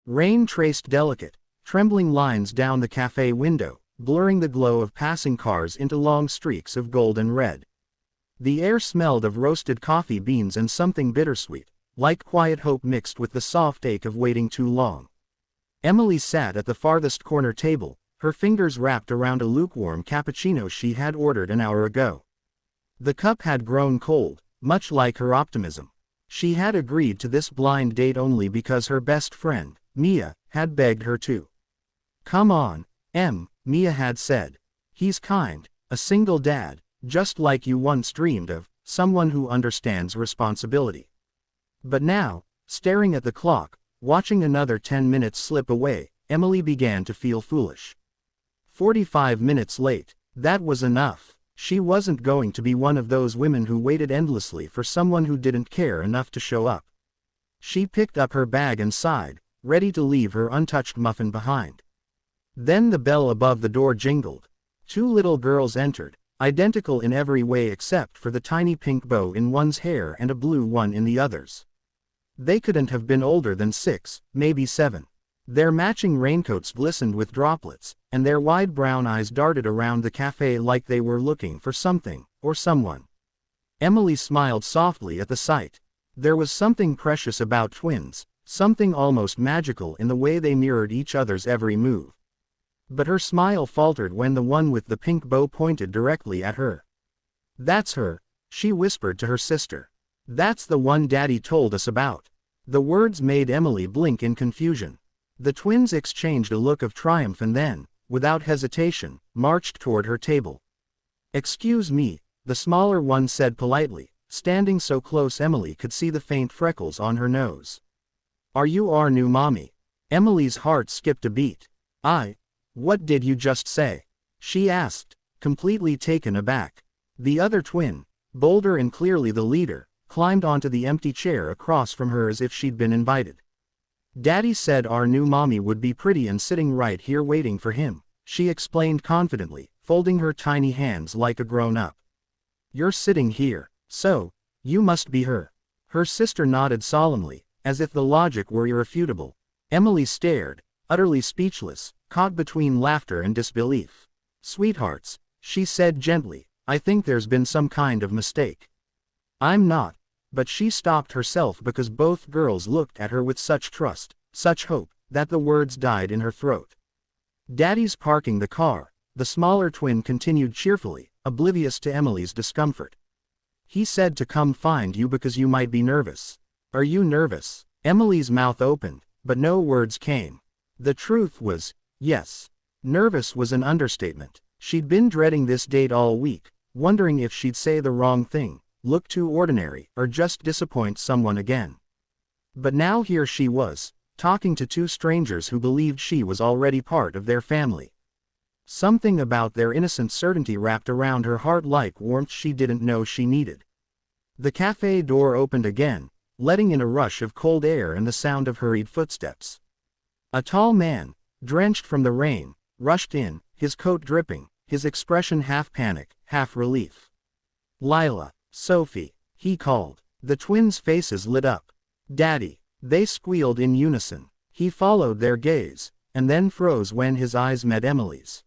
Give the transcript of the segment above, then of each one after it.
Rain traced delicate, trembling lines down the cafe window, blurring the glow of passing cars into long streaks of gold and red. The air smelled of roasted coffee beans and something bittersweet, like quiet hope mixed with the soft ache of waiting too long. Emily sat at the farthest corner table, her fingers wrapped around a lukewarm cappuccino she had ordered an hour ago. The cup had grown cold, much like her optimism. She had agreed to this blind date only because her best friend, Mia, had begged her to. "Come on, Em," Mia had said. "He's kind, a single dad, just like you once dreamed of, someone who understands responsibility." But now, staring at the clock, watching another 10 minutes slip away, Emily began to feel foolish. 45 minutes late, that was enough. She wasn't going to be one of those women who waited endlessly for someone who didn't care enough to show up. She picked up her bag and sighed, ready to leave her untouched muffin behind. Then the bell above the door jingled. 2 little girls entered, identical in every way except for the tiny pink bow in one's hair and a blue one in the other's. They couldn't have been older than 6, maybe 7. Their matching raincoats glistened with droplets, and their wide brown eyes darted around the cafe like they were looking for something, or someone. Emily smiled softly at the sight. There was something precious about twins, something almost magical in the way they mirrored each other's every move. But her smile faltered when the one with the pink bow pointed directly at her. "That's her," she whispered to her sister. "That's the one Daddy told us about." The words made Emily blink in confusion. The twins exchanged a look of triumph and then, without hesitation, marched toward her table. "Excuse me," the smaller one said politely, standing so close Emily could see the faint freckles on her nose. "Are you our new mommy?" Emily's heart skipped a beat. What did you just say?" she asked, completely taken aback. The other twin, bolder and clearly the leader, climbed onto the empty chair across from her as if she'd been invited. "Daddy said our new mommy would be pretty and sitting right here waiting for him," she explained confidently, folding her tiny hands like a grown-up. "You're sitting here, so, you must be her." Her sister nodded solemnly, as if the logic were irrefutable. Emily stared, utterly speechless, caught between laughter and disbelief. "Sweethearts," she said gently, "I think there's been some kind of mistake." "I'm not." But she stopped herself because both girls looked at her with such trust, such hope, that the words died in her throat. "Daddy's parking the car," the smaller twin continued cheerfully, oblivious to Emily's discomfort. "He said to come find you because you might be nervous." "Are you nervous?" Emily's mouth opened, but no words came. The truth was, yes. Nervous was an understatement. She'd been dreading this date all week, wondering if she'd say the wrong thing, look too ordinary, or just disappoint someone again. But now here she was, talking to 2 strangers who believed she was already part of their family. Something about their innocent certainty wrapped around her heart like warmth she didn't know she needed. The cafe door opened again, letting in a rush of cold air and the sound of hurried footsteps. A tall man, drenched from the rain, rushed in, his coat dripping, his expression half panic, half relief. "Lila, Sophie," he called. The twins' faces lit up. "Daddy," they squealed in unison. He followed their gaze, and then froze when his eyes met Emily's.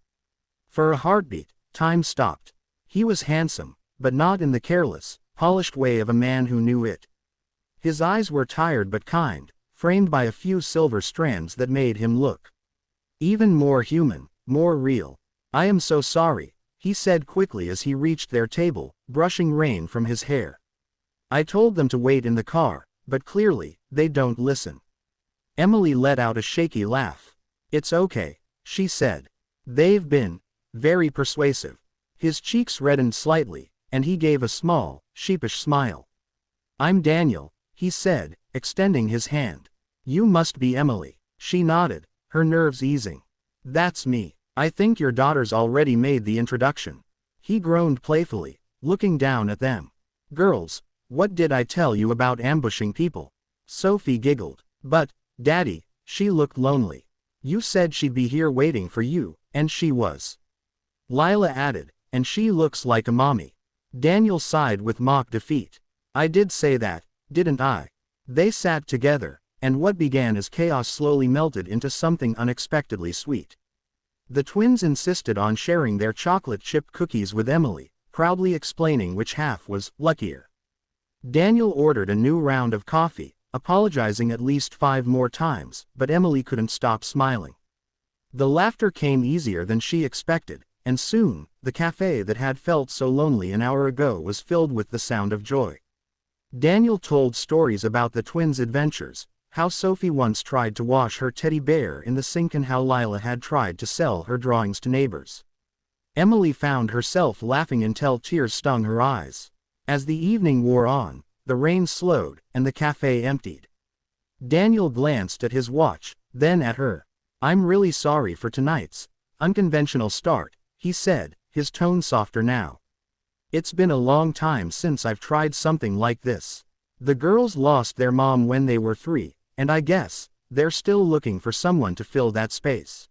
For a heartbeat, time stopped. He was handsome, but not in the careless, polished way of a man who knew it. His eyes were tired but kind, framed by a few silver strands that made him look even more human, more real. "I am so sorry," he said quickly as he reached their table, brushing rain from his hair. "I told them to wait in the car, but clearly, they don't listen." Emily let out a shaky laugh. "It's okay," she said. "They've been very persuasive." His cheeks reddened slightly, and he gave a small, sheepish smile. "I'm Daniel," he said, extending his hand. "You must be Emily." She nodded, her nerves easing. "That's me. I think your daughter's already made the introduction." He groaned playfully, looking down at them. "Girls, what did I tell you about ambushing people?" Sophie giggled. "But, Daddy," she looked lonely. "You said she'd be here waiting for you, and she was." Lila added, "And she looks like a mommy." Daniel sighed with mock defeat. "I did say that, didn't I?" They sat together, and what began as chaos slowly melted into something unexpectedly sweet. The twins insisted on sharing their chocolate chip cookies with Emily, proudly explaining which half was luckier. Daniel ordered a new round of coffee, apologizing at least 5 more times, but Emily couldn't stop smiling. The laughter came easier than she expected, and soon, the cafe that had felt so lonely an hour ago was filled with the sound of joy. Daniel told stories about the twins' adventures, how Sophie once tried to wash her teddy bear in the sink and how Lila had tried to sell her drawings to neighbors. Emily found herself laughing until tears stung her eyes. As the evening wore on, the rain slowed, and the cafe emptied. Daniel glanced at his watch, then at her. "I'm really sorry for tonight's unconventional start," he said, his tone softer now. "It's been a long time since I've tried something like this. The girls lost their mom when they were 3, and I guess they're still looking for someone to fill that space.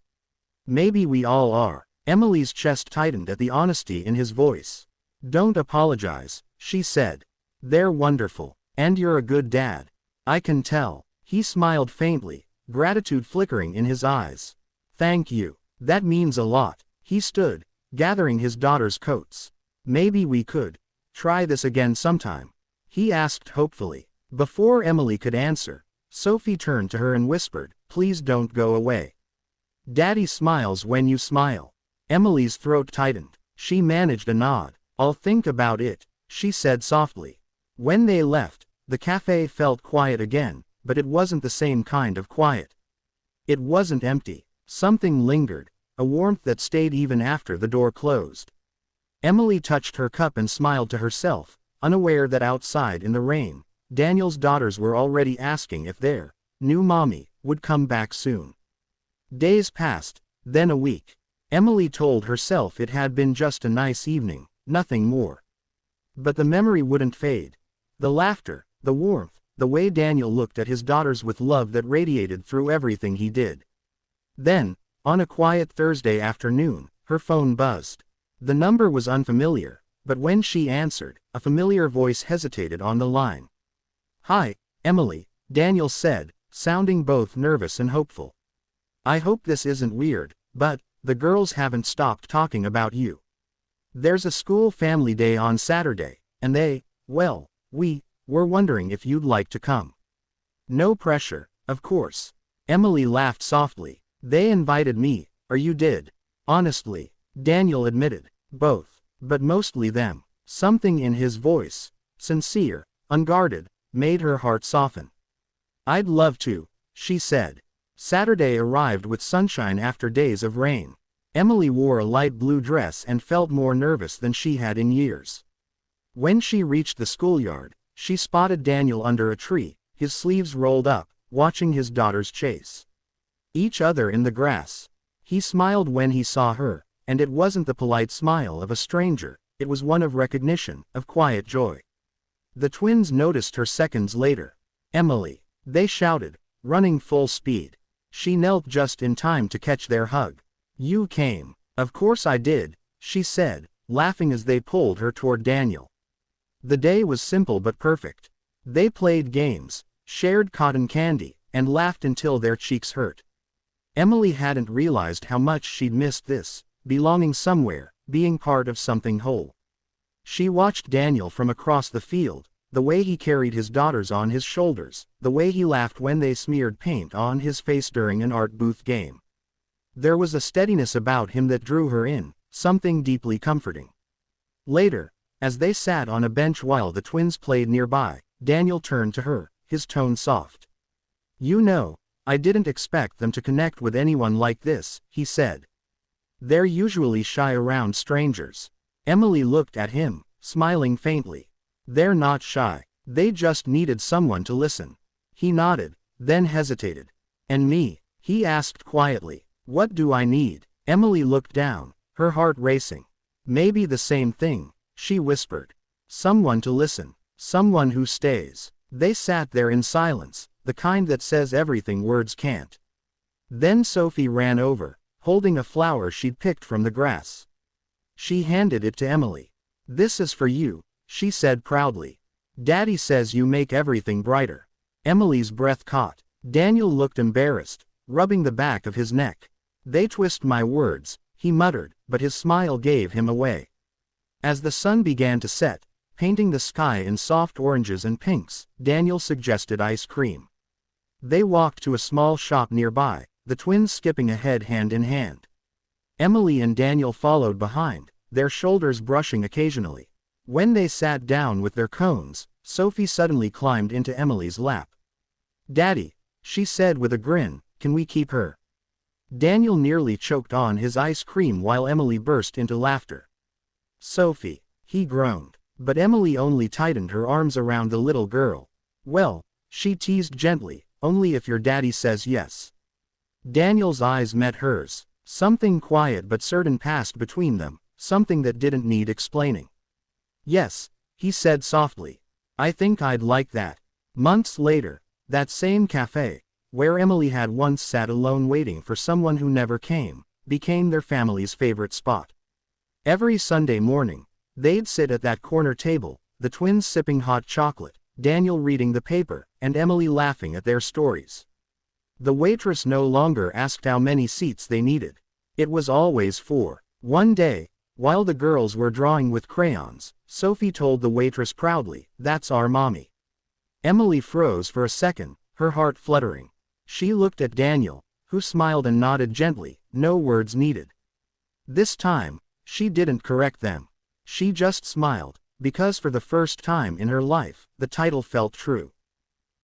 Maybe we all are." Emily's chest tightened at the honesty in his voice. "Don't apologize," she said. "They're wonderful, and you're a good dad. I can tell." He smiled faintly, gratitude flickering in his eyes. "Thank you. That means a lot." He stood, gathering his daughter's coats. "Maybe we could try this again sometime," he asked hopefully. Before Emily could answer, Sophie turned to her and whispered, "Please don't go away. Daddy smiles when you smile." Emily's throat tightened. She managed a nod. "I'll think about it," she said softly. When they left, the cafe felt quiet again, but it wasn't the same kind of quiet. It wasn't empty. Something lingered, a warmth that stayed even after the door closed. Emily touched her cup and smiled to herself, unaware that outside in the rain, Daniel's daughters were already asking if their new mommy would come back soon. Days passed, then a week. Emily told herself it had been just a nice evening, nothing more. But the memory wouldn't fade. The laughter, the warmth, the way Daniel looked at his daughters with love that radiated through everything he did. Then, on a quiet Thursday afternoon, her phone buzzed. The number was unfamiliar, but when she answered, a familiar voice hesitated on the line. "Hi, Emily," Daniel said, sounding both nervous and hopeful. "I hope this isn't weird, but the girls haven't stopped talking about you. There's a school family day on Saturday, and we were wondering if you'd like to come." "No pressure, of course." Emily laughed softly. "They invited me, or you did." "Honestly," Daniel admitted, "both, but mostly them." Something in his voice, sincere, unguarded, made her heart soften. "I'd love to," she said. Saturday arrived with sunshine after days of rain. Emily wore a light blue dress and felt more nervous than she had in years. When she reached the schoolyard, she spotted Daniel under a tree, his sleeves rolled up, watching his daughters chase each other in the grass. He smiled when he saw her, and it wasn't the polite smile of a stranger, it was one of recognition, of quiet joy. The twins noticed her seconds later. "Emily!" they shouted, running full speed. She knelt just in time to catch their hug. "You came." "Of course I did," she said, laughing as they pulled her toward Daniel. The day was simple but perfect. They played games, shared cotton candy, and laughed until their cheeks hurt. Emily hadn't realized how much she'd missed this, belonging somewhere, being part of something whole. She watched Daniel from across the field, the way he carried his daughters on his shoulders, the way he laughed when they smeared paint on his face during an art booth game. There was a steadiness about him that drew her in, something deeply comforting. Later, as they sat on a bench while the twins played nearby, Daniel turned to her, his tone soft. "You know, I didn't expect them to connect with anyone like this," he said. "They're usually shy around strangers." Emily looked at him, smiling faintly. "They're not shy. They just needed someone to listen." He nodded, then hesitated. "And me?" he asked quietly. "What do I need?" Emily looked down, her heart racing. "Maybe the same thing," she whispered. "Someone to listen. Someone who stays." They sat there in silence, the kind that says everything words can't. Then Sophie ran over, holding a flower she'd picked from the grass. She handed it to Emily. "This is for you," she said proudly. "Daddy says you make everything brighter." Emily's breath caught. Daniel looked embarrassed, rubbing the back of his neck. They twist my words, he muttered, but his smile gave him away. As the sun began to set, painting the sky in soft oranges and pinks, Daniel suggested ice cream. They walked to a small shop nearby, the twins skipping ahead hand in hand. Emily and Daniel followed behind, their shoulders brushing occasionally. When they sat down with their cones, Sophie suddenly climbed into Emily's lap. "Daddy," she said with a grin, "can we keep her?" Daniel nearly choked on his ice cream while Emily burst into laughter. "Sophie," he groaned, but Emily only tightened her arms around the little girl. "Well," she teased gently, "only if your daddy says yes." Daniel's eyes met hers. Something quiet but certain passed between them, something that didn't need explaining. "Yes," he said softly. "I think I'd like that." Months later, that same cafe, where Emily had once sat alone waiting for someone who never came, became their family's favorite spot. Every Sunday morning, they'd sit at that corner table, the twins sipping hot chocolate, Daniel reading the paper, and Emily laughing at their stories. The waitress no longer asked how many seats they needed. It was always 4. One day, while the girls were drawing with crayons, Sophie told the waitress proudly, "That's our mommy." Emily froze for a second, her heart fluttering. She looked at Daniel, who smiled and nodded gently, no words needed. This time, she didn't correct them. She just smiled, because for the first time in her life, the title felt true.